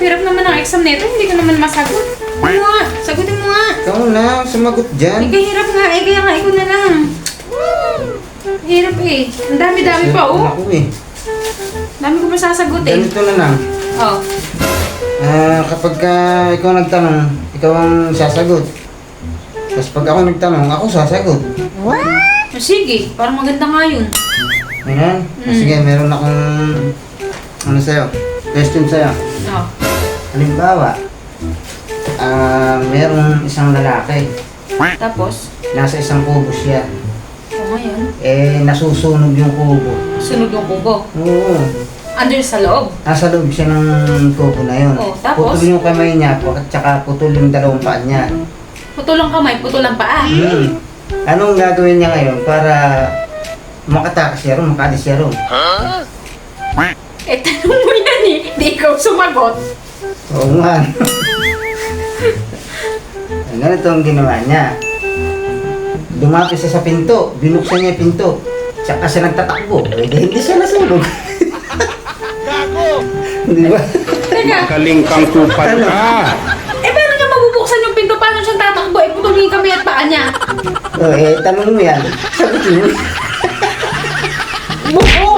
hirap naman ang exam nito. Hindi ko naman masagot. Ano nga? Sagutin mo nga. Ikaw na, sumagot dyan. Kahirap nga eh. Kaya nga, ikaw na lang. Hirap eh. Ang dami-dami pa oh. Ako eh. Dami ko pa sasagutin. Ganito na lang. Oh. Kapag ikaw nagtanong, ikaw ang sasagot. Tapos pag ako nagtanong, ako sasagot. What? Sige, parang maganda nga yun. Ayan. Sige, meron akong sa'yo. Question sa'yo. Oh. Halimbawa, merong isang lalaki. Tapos, Nasa isang kubo siya. ngayon, Nasusunog yung kubo. sunog yung kubo. Oo. Under sa loob. Nasa loob siya ng kubo na yun. Oh, tapos? Putol yung kamay niya, at saka putol yung dalawang paa niya. Putol ang kamay, putol ang paa. Anong gagawin niya ngayon para makatakas siya ron, makaalis siya ron? Eh, tanong mo yan eh. Di ikaw sumagot. Oo nga. Ganito ang ginawa niya. Dumapit siya sa pinto, binuksan niya yung pinto. Tsaka siya nagtatakbo. Hindi siya nasunog. Di ba? Teka, Galing kang kupal ka. paano niya mabubuksan yung pinto? Paano siya tatakbo? Putol yung kamay at paa niya. Tanong mo yan. Sagutin mo. Buko!